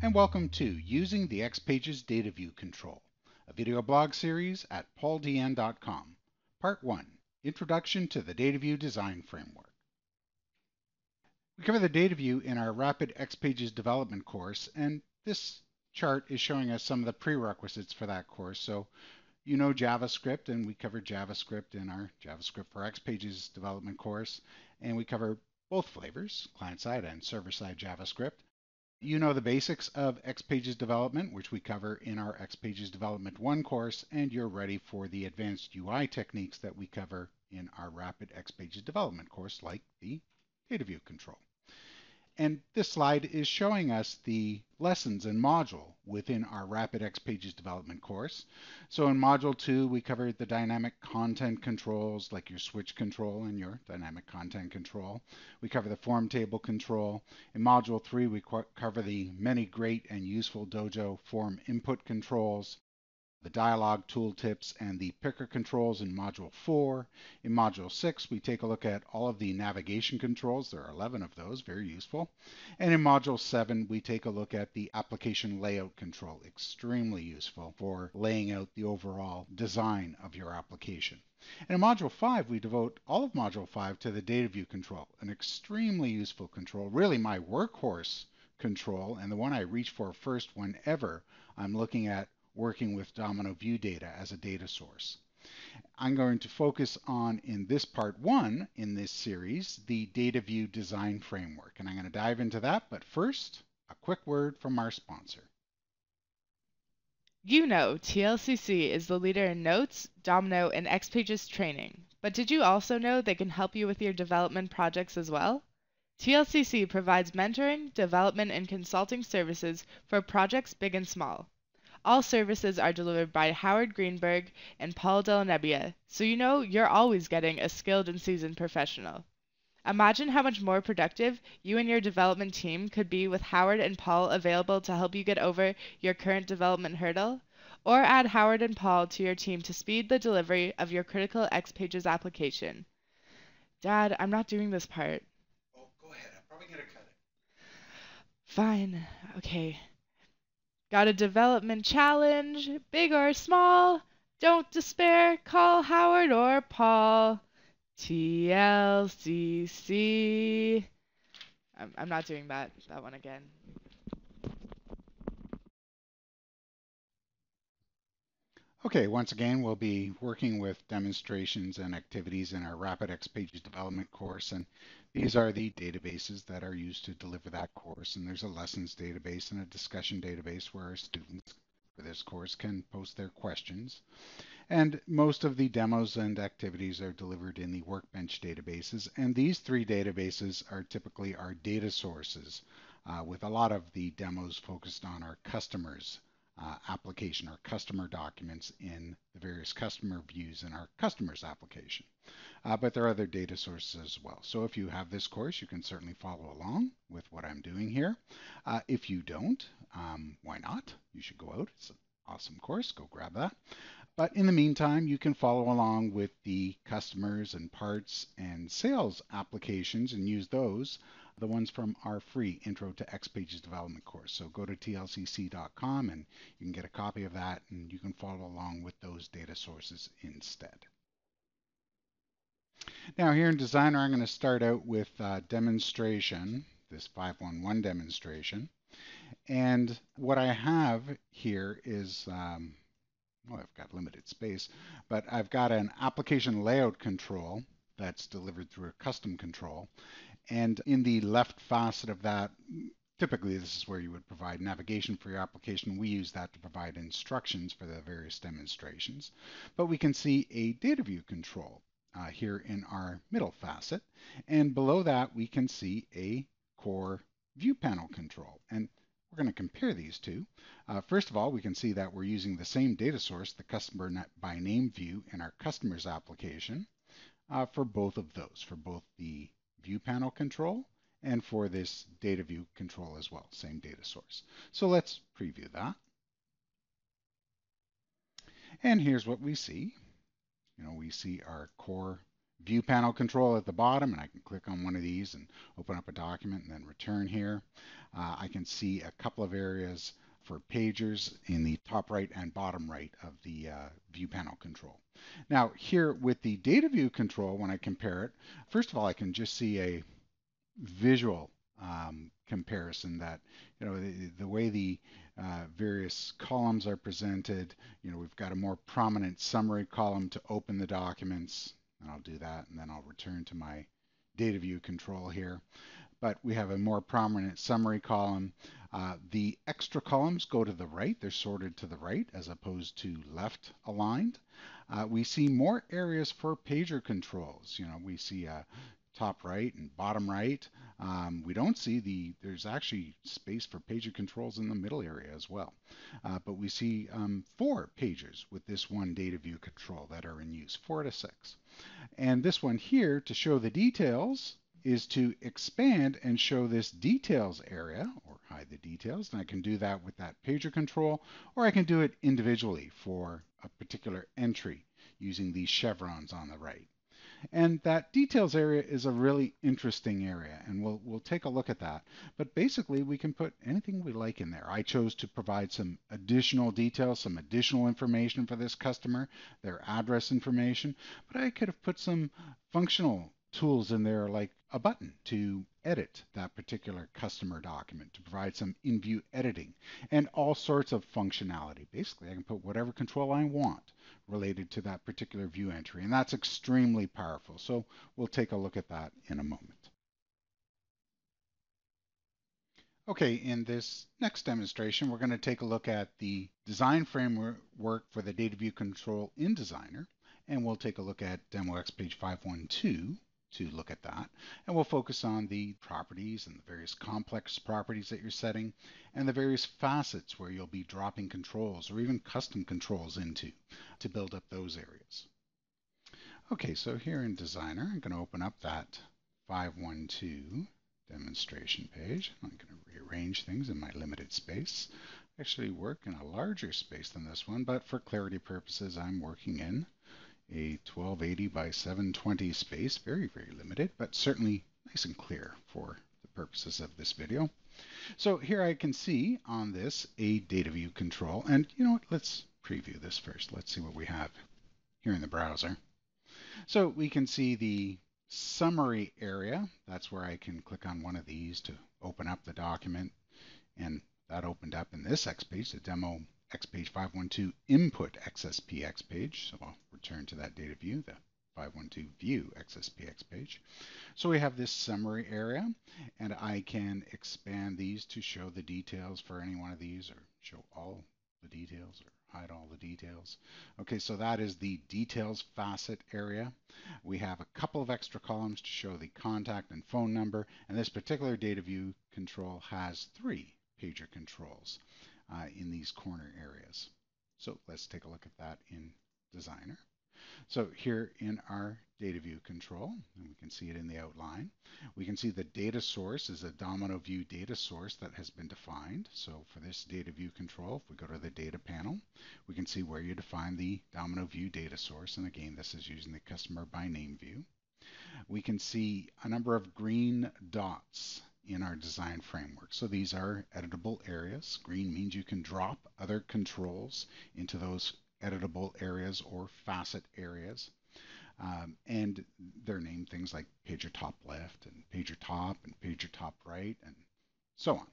and welcome to Using the XPages DataView Control, a video blog series at pauldn.com. Part 1, Introduction to the DataView Design Framework. We cover the DataView in our Rapid XPages Development course, and this chart is showing us some of the prerequisites for that course. So you know JavaScript, and we covered JavaScript in our JavaScript for XPages development course, and we cover both flavors, client-side and server-side JavaScript. You know the basics of XPages development, which we cover in our XPages Development 1 course, and you're ready for the advanced UI techniques that we cover in our Rapid XPages Development course, like the DataView control. And this slide is showing us the lessons and module within our Rapid XPages development course. So in Module 2, we covered the dynamic content controls, like your switch control and your dynamic content control. We cover the form table control. In Module 3, we cover the many great and useful Dojo form input controls, the dialog tooltips, and the picker controls in Module 4. In Module 6, we take a look at all of the navigation controls. There are 11 of those, very useful. And in Module 7, we take a look at the application layout control, extremely useful for laying out the overall design of your application. And in Module 5, we devote all of Module 5 to the DataView control, an extremely useful control, really my workhorse control, and the one I reach for first whenever I'm looking at working with Domino view data as a data source. I'm going to focus on, in this part 1 in this series, the DataView design framework, and I'm going to dive into that, but first, a quick word from our sponsor. You know TLCC is the leader in Notes, Domino, and XPages training, but did you also know they can help you with your development projects as well? TLCC provides mentoring, development, and consulting services for projects big and small. All services are delivered by Howard Greenberg and Paul Della-Nebbia, so you know you're always getting a skilled and seasoned professional. Imagine how much more productive you and your development team could be with Howard and Paul available to help you get over your current development hurdle, or add Howard and Paul to your team to speed the delivery of your critical XPages application. Dad, I'm not doing this part. Oh, go ahead. I'm probably going to cut it. Fine. Okay. Got a development challenge, big or small? Don't despair, call Howard or Paul. TLCC. I'm not doing that one again. Okay, once again, we'll be working with demonstrations and activities in our Rapid XPages development course, and these are the databases that are used to deliver that course. And there's a lessons database and a discussion database where our students for this course can post their questions. And most of the demos and activities are delivered in the Workbench databases, and these three databases are typically our data sources, with a lot of the demos focused on our customers' application, our customer documents in the various customer views in our customers application. But there are other data sources as well. So if you have this course, you can certainly follow along with what I'm doing here. If you don't, why not? You should go out. It's an awesome course. Go grab that. But in the meantime, you can follow along with the customers and parts and sales applications and use those, the ones from our free Intro to XPages development course. So go to tlcc.com and you can get a copy of that, and you can follow along with those data sources instead. Now here in Designer, I'm going to start out with demonstration, this 511 demonstration. And what I have here is well, I've got limited space, but I've got an application layout control that's delivered through a custom control. And in the left facet of that, typically this is where you would provide navigation for your application. We use that to provide instructions for the various demonstrations. But we can see a DataView control here in our middle facet. And below that, we can see a core view panel control. And we're going to compare these two. First of all, we can see that we're using the same data source, the customer by name view in our customers application for both of those, for both the view panel control and for this data view control as well, same data source. So let's preview that. And here's what we see. We see our core view panel control at the bottom, and I can click on one of these and open up a document and then return here. I can see a couple of areas for pagers in the top right and bottom right of the view panel control. Now here with the data view control, when I compare it, first of all, I can just see a visual comparison that, the way the various columns are presented. We've got a more prominent summary column to open the documents, and I'll do that, and then I'll return to my data view control here. But we have a more prominent summary column. The extra columns go to the right. They're sorted to the right as opposed to left aligned. We see more areas for pager controls. We see top right and bottom right. We don't see there's actually space for pager controls in the middle area as well. But we see 4 pagers with this one data view control that are in use, 4 to 6. And this one here, to show the details, is to expand and show this details area, or hide the details. And I can do that with that pager control, or I can do it individually for a particular entry using these chevrons on the right. And that details area is a really interesting area, and we'll take a look at that. But basically, we can put anything we like in there. I chose to provide some additional details, some additional information for this customer, their address information, but I could have put some functional tools in there like a button to edit that particular customer document, to provide some in-view editing, and all sorts of functionality. Basically, I can put whatever control I want related to that particular view entry, and that's extremely powerful. So we'll take a look at that in a moment. Okay, in this next demonstration, we're going to take a look at the design framework for the data view control in Designer, and we'll take a look at Demo X page 512 to look at that. And we'll focus on the properties and the various complex properties that you're setting and the various facets where you'll be dropping controls or even custom controls into to build up those areas. Okay, so here in Designer, I'm going to open up that 512 demonstration page. I'm going to rearrange things in my limited space. I actually work in a larger space than this one, but for clarity purposes, I'm working in a 1280 by 720 space, very, very limited, but certainly nice and clear for the purposes of this video. So here I can see on this a data view control, and you know what, let's preview this first. Let's see what we have here in the browser. So we can see the summary area. That's where I can click on one of these to open up the document, and that opened up in this X page, the demo X page 512 input XSPX page. So I'll return to that data view, the 512 view XSPX page. So we have this summary area, and I can expand these to show the details for any one of these, or show all the details, or hide all the details. Okay, so that is the details facet area. We have a couple of extra columns to show the contact and phone number, and this particular data view control has 3 pager controls in these corner areas. So let's take a look at that in Designer. So here in our data view control, and we can see it in the outline, we can see the data source is a domino view data source that has been defined. So for this data view control, if we go to the data panel, we can see where you define the domino view data source. And again, this is using the customer by name view. We can see a number of green dots in our design framework. So these are editable areas. Green means you can drop other controls into those editable areas or facet areas. And they're named things like pager top left and pager top right, and so on.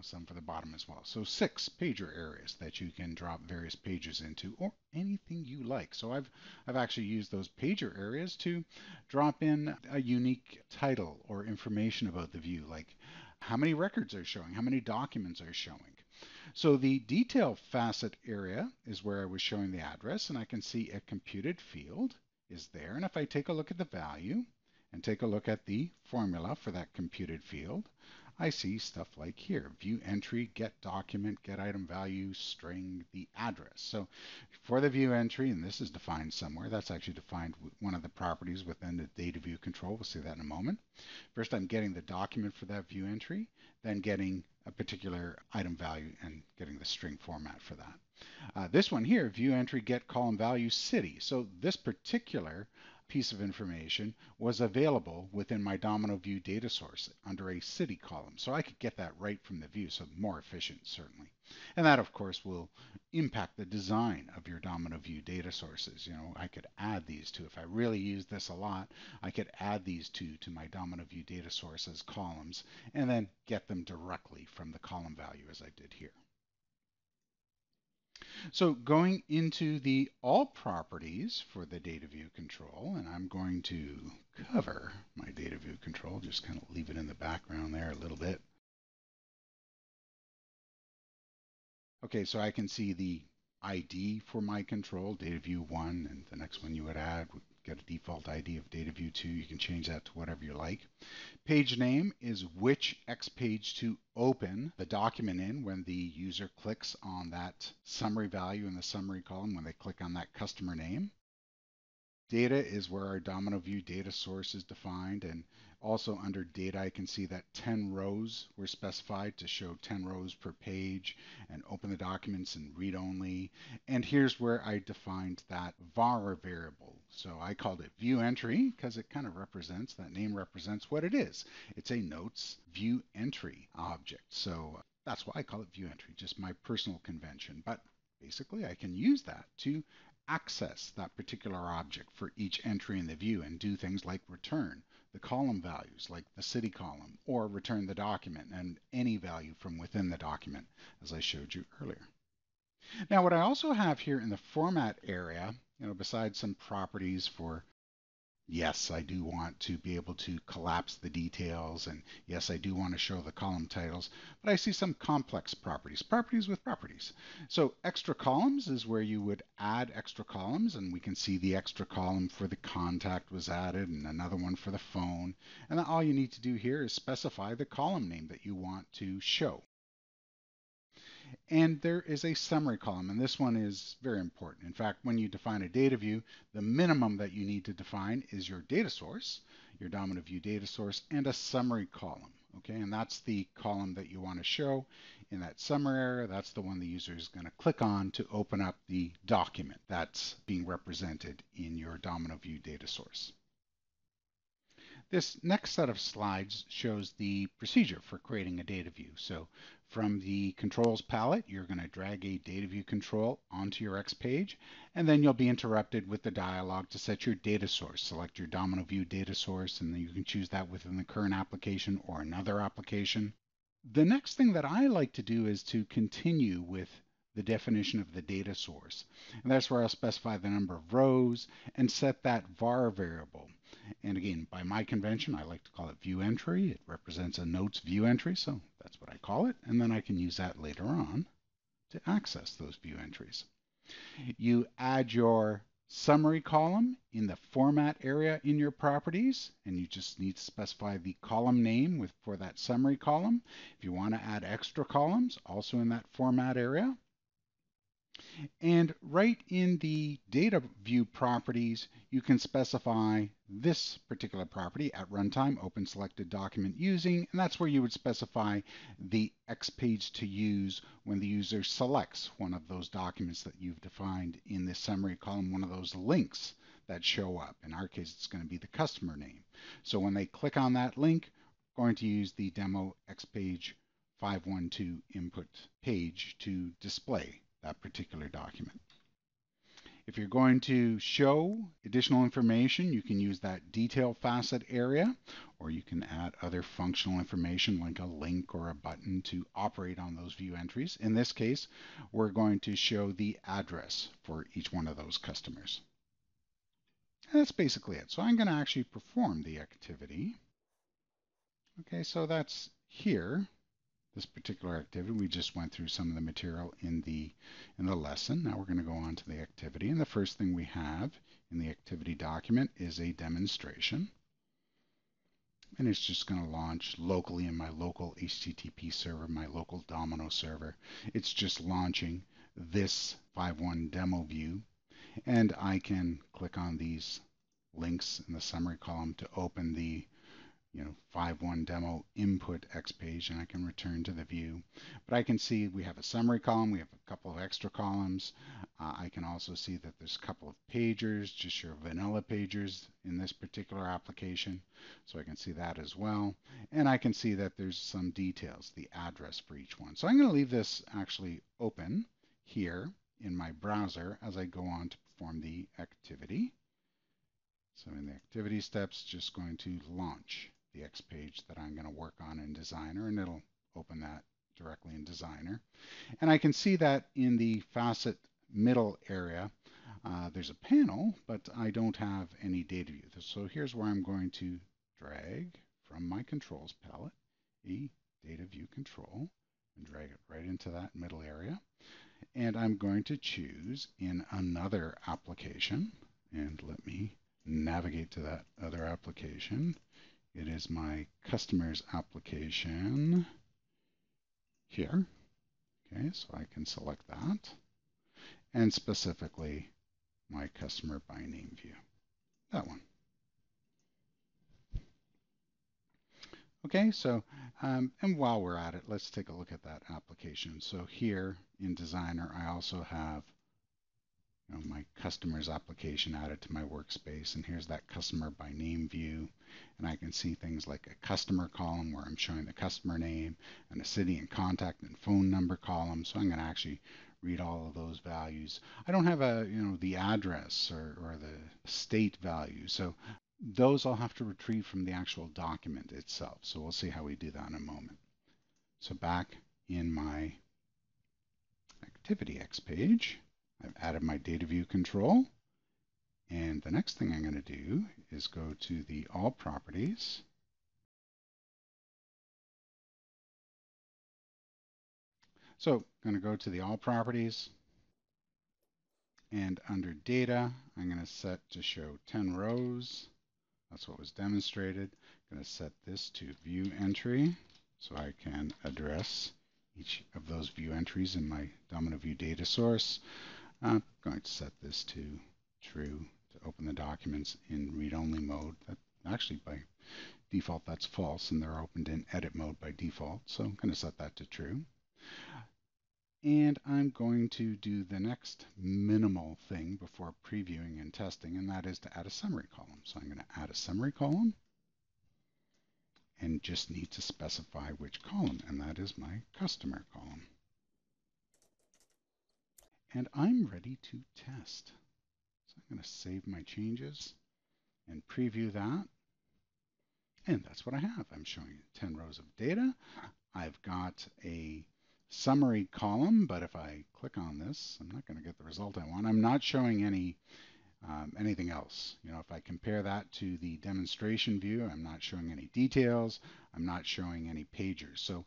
Some for the bottom as well. So 6 pager areas that you can drop various pages into, or anything you like. So I've actually used those pager areas to drop in a unique title or information about the view, like how many records are showing, how many documents are showing. So the detail facet area is where I was showing the address, and I can see a computed field is there. And if I take a look at the value and take a look at the formula for that computed field, I see stuff like here, view entry, get document, get item value, string, the address. So for the view entry, and this is defined somewhere, that's actually defined with one of the properties within the data view control. We'll see that in a moment. First, I'm getting the document for that view entry, then getting a particular item value and getting the string format for that. This one here, view entry, get column value, city. So this particular piece of information was available within my Domino View data source under a city column. So I could get that right from the view, so more efficient certainly. And that of course will impact the design of your Domino View data sources. I could add these two. If I really use this a lot, I could add these two to my Domino View data source as columns and then get them directly from the column value as I did here. So going into the all properties for the DataView control, and I'm going to cover my DataView control, just kind of leave it in the background there a little bit. Okay, so I can see the ID for my control, DataView 1, and the next one you would add would get a default ID of DataView 2. You can change that to whatever you like. Page name is which X page to open the document in when the user clicks on that summary value in the summary column, when they click on that customer name. Data is where our Domino View data source is defined, and also under data I can see that 10 rows were specified to show 10 rows per page and open the documents in read only. And here's where I defined that var variable. So I called it view entry because it kind of represents, that name represents what it is. It's a notes view entry object. So that's why I call it view entry, just my personal convention. But basically I can use that to access that particular object for each entry in the view and do things like return the column values like the city column, or return the document and any value from within the document as I showed you earlier. Now what I also have here in the format area, besides some properties for, yes, I do want to be able to collapse the details, and yes, I do want to show the column titles, but I see some complex properties, properties with properties. So extra columns is where you would add extra columns, and we can see the extra column for the contact was added and another one for the phone. And then all you need to do here is specify the column name that you want to show. And there is a summary column, and this one is very important. In fact, when you define a data view, the minimum that you need to define is your data source, your Domino View data source, and a summary column. Okay, and that's the column that you want to show in that summary area. That's the one the user is going to click on to open up the document that's being represented in your Domino View data source. This next set of slides shows the procedure for creating a data view. So from the controls palette, you're going to drag a data view control onto your X page, and then you'll be interrupted with the dialog to set your data source. Select your Domino View data source, and then you can choose that within the current application or another application. The next thing that I like to do is to continue with the definition of the data source. And that's where I'll specify the number of rows and set that var variable. And again, by my convention, I like to call it view entry. It represents a notes view entry, so that's what I call it. And then I can use that later on to access those view entries. You add your summary column in the format area in your properties, and you just need to specify the column name for that summary column. If you want to add extra columns, also in that format area. And right in the DataView properties, you can specify this particular property at runtime, open selected document using, and that's where you would specify the X page to use when the user selects one of those documents that you've defined in the summary column, one of those links that show up. In our case, it's going to be the customer name. So when they click on that link, I'm going to use the demo X page 512 input page to display that particular document. If you're going to show additional information, you can use that detail facet area, or you can add other functional information like a link or a button to operate on those view entries. In this case, we're going to show the address for each one of those customers. And that's basically it. So I'm going to actually perform the activity. Okay, so that's here. This particular activity, we just went through some of the material in the lesson. Now we're going to go on to the activity, and the first thing we have in the activity document is a demonstration, and it's just going to launch locally in my local HTTP server, my local Domino server. It's just launching this 5.1 demo view, and I can click on these links in the summary column to open the 5.1 demo input X page, and I can return to the view. But I can see we have a summary column, we have a couple of extra columns. I can also see that there's a couple of pagers, just your vanilla pagers in this particular application. So I can see that as well. And I can see that there's some details, the address for each one. So I'm going to leave this actually open here in my browser as I go on to perform the activity. So in the activity steps, just going to launch the X page that I'm going to work on in Designer, and it'll open that directly in Designer. And I can see that in the facet middle area, there's a panel, but I don't have any data view. So here's where I'm going to drag from my controls palette a data view control and drag it right into that middle area. And I'm going to choose in another application, and let me navigate to that other application. It is my customers application here. Okay, so I can select that, and specifically my customer by name view, that one. Okay, so and while we're at it, let's take a look at that application. So here in Designer, I also have my customers application added to my workspace, and here's that customer by name view, and I can see things like a customer column where I'm showing the customer name, and a city and contact and phone number column. So I'm going to actually read all of those values. I don't have the address or the state value, so those I'll have to retrieve from the actual document itself. So we'll see how we do that in a moment. So back in my Activity X page, I've added my data view control, and the next thing I'm going to do is go to the All Properties, so I'm going to go to the All Properties, and under Data, I'm going to set to show 10 rows. That's what was demonstrated. I'm going to set this to View Entry, so I can address each of those view entries in my Domino View data source. I'm going to set this to true to open the documents in read-only mode. That actually by default that's false, and they're opened in edit mode by default. So I'm going to set that to true. And I'm going to do the next minimal thing before previewing and testing, and that is to add a summary column. So I'm going to add a summary column and just need to specify which column, and that is my customer column. And I'm ready to test. So I'm going to save my changes and preview that. And that's what I have. I'm showing 10 rows of data. I've got a summary column, but if I click on this, I'm not going to get the result I want. I'm not showing anything else. If I compare that to the demonstration view, I'm not showing any details. I'm not showing any pagers. So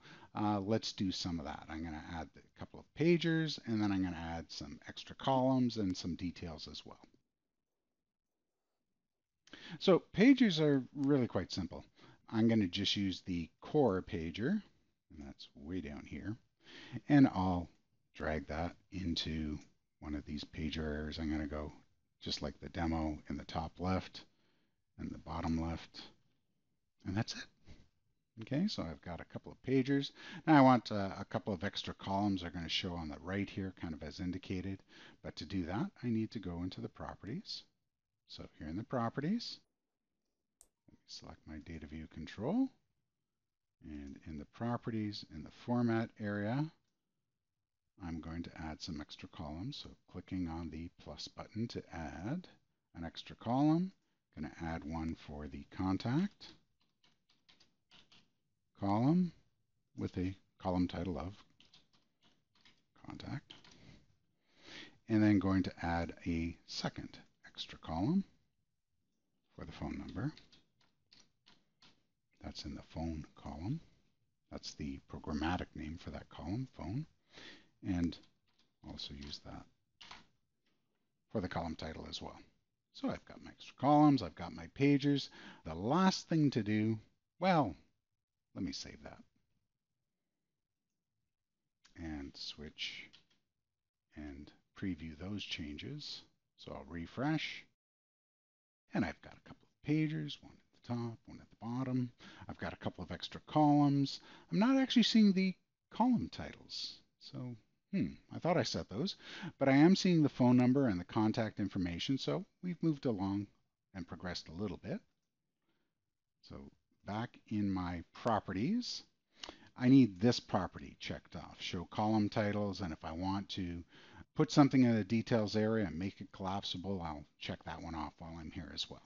let's do some of that. I'm going to add a couple of pagers, and then I'm going to add some extra columns and some details as well. So pagers are really quite simple. I'm going to just use the core pager, and that's way down here, and I'll drag that into one of these pager areas. I'm going to go just like the demo in the top left and the bottom left, and that's it. Okay, so I've got a couple of pagers. Now I want a couple of extra columns are going to show on the right here, kind of as indicated. But to do that, I need to go into the properties. So here in the properties, let me select my data view control. And in the properties, in the format area, I'm going to add some extra columns. So clicking on the plus button to add an extra column, I'm going to add one for the contact column with a column title of contact, and then going to add a second extra column for the phone number. That's in the phone column. That's the programmatic name for that column, phone, and also use that for the column title as well. So I've got my extra columns, I've got my pagers. The last thing to do, well, let me save that and switch and preview those changes. So I'll refresh, and I've got a couple of pagers, 1, the top, one at the bottom. I've got a couple of extra columns. I'm not actually seeing the column titles. So, I thought I set those, but I am seeing the phone number and the contact information. So we've moved along and progressed a little bit. So back in my properties, I need this property checked off, show column titles, and if I want to put something in the details area and make it collapsible, I'll check that one off while I'm here as well.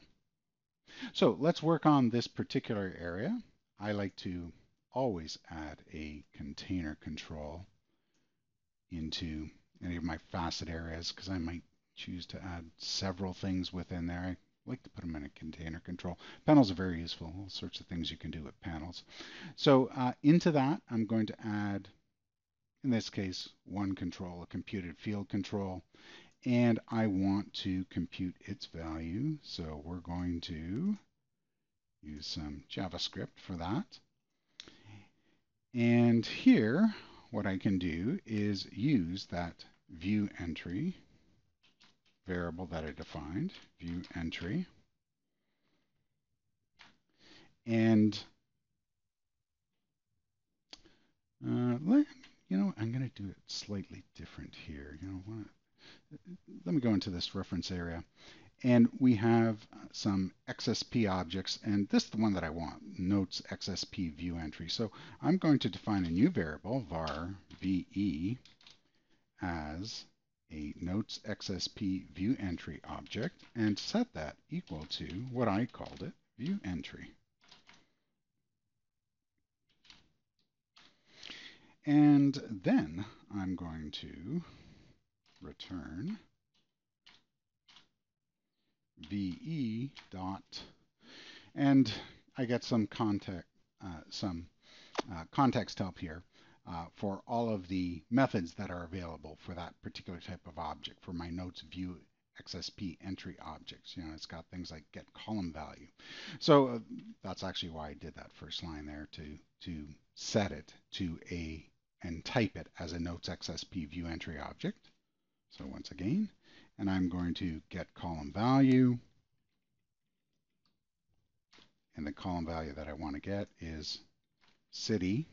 So let's work on this particular area. I like to always add a container control into any of my facet areas because I might choose to add several things within there. I like to put them in a container control. Panels are very useful, all sorts of things you can do with panels. So into that, I'm going to add, in this case, one control, a computed field control, and I want to compute its value. So we're going to use some JavaScript for that. And here, what I can do is use that view entry variable that I defined, view entry, and I'm going to do it slightly different here. Let me go into this reference area. And we have some XSP objects, and this is the one that I want, notes XSP view entry. So I'm going to define a new variable, var VE, as a notes XSP view entry object, and set that equal to what I called it, view entry. And then I'm going to return VE dot, and I get some context help here for all of the methods that are available for that particular type of object, for my notes view XSP entry objects. It's got things like get column value. So that's actually why I did that first line there, to set it to and type it as a notes XSP view entry object. So once again, and I'm going to get column value, and the column value that I want to get is city.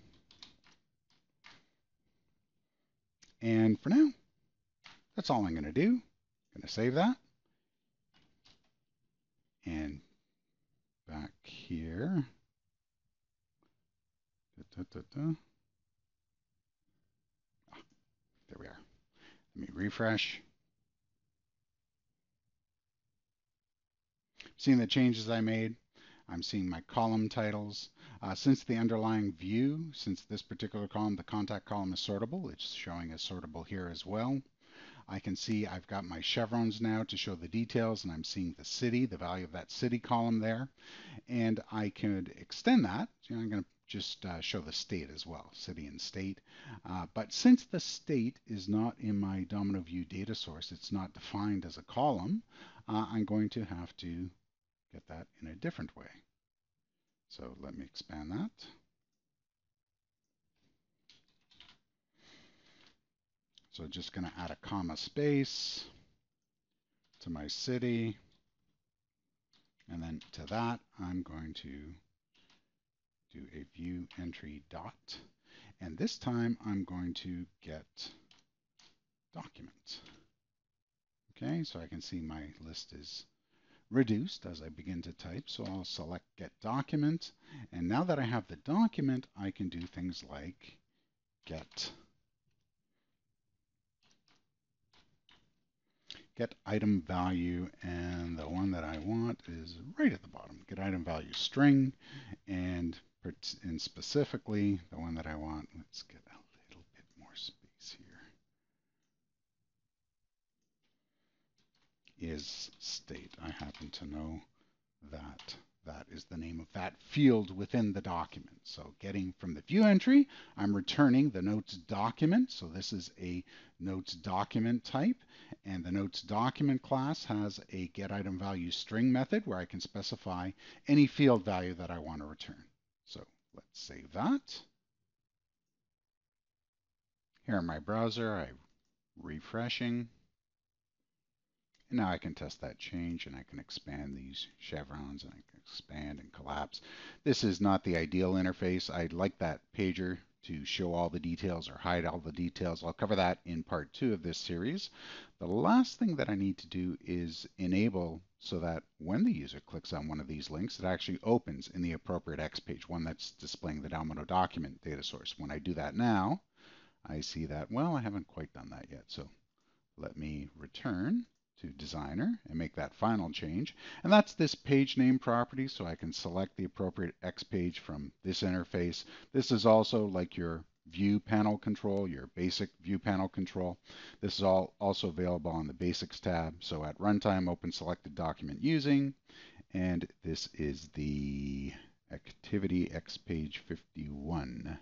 And for now, that's all I'm going to do. I'm going to save that. And back here, there we are. Let me refresh. Seeing the changes I made, I'm seeing my column titles. Since the underlying view, since this particular column, the contact column is sortable, it's showing as sortable here as well. I can see I've got my chevrons now to show the details, and I'm seeing the city, the value of that city column there. And I could extend that. I'm going to just show the state as well, city and state. But since the state is not in my Domino View data source, it's not defined as a column, I'm going to have to get that in a different way. So let me expand that. So just going to add a comma space to my city. And then to that, I'm going to do a view entry dot. And this time I'm going to get document. Okay, so I can see my list is reduced as I begin to type. So I'll select get document. And now that I have the document, I can do things like get item value, and the one that I want is right at the bottom, get item value string, and specifically the one that I want, let's get a little bit more space here, is state. I happen to know that that is the name of that field within the document. So getting from the view entry, I'm returning the notes document. So this is a notes document type. And the notes document class has a get item value string method where I can specify any field value that I want to return. So let's save that. Here in my browser, I'm refreshing. And now I can test that change, and I can expand these chevrons, and I can expand and collapse. This is not the ideal interface. I'd like that pager to show all the details or hide all the details. I'll cover that in part 2 of this series. The last thing that I need to do is enable so that when the user clicks on one of these links, it actually opens in the appropriate X page, one that's displaying the Domino document data source. When I do that now, I see that, well, I haven't quite done that yet. So let me return to Designer and make that final change. And that's this page name property, so I can select the appropriate X page from this interface. This is also like your view panel control, your basic view panel control. This is also available on the Basics tab. So at runtime, open selected document using, and this is the activity X page 51.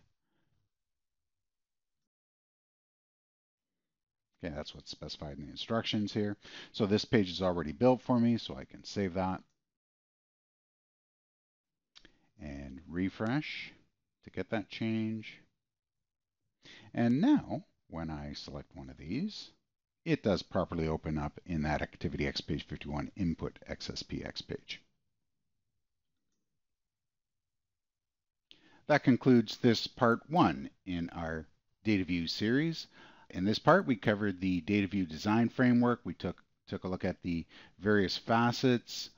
Okay, that's what's specified in the instructions here. So this page is already built for me, so I can save that and refresh to get that change. And now, when I select one of these, it does properly open up in that Activity X page 51 Input XSP X page. That concludes this part 1 in our DataView series. In this part, we covered the DataView design framework. We took a look at the various facets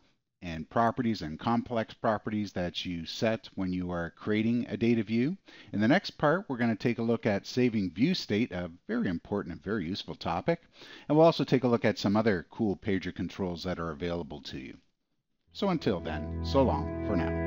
and properties and complex properties that you set when you are creating a data view. In the next part, we're going to take a look at saving view state, a very important and very useful topic. And we'll also take a look at some other cool pager controls that are available to you. So until then, so long for now.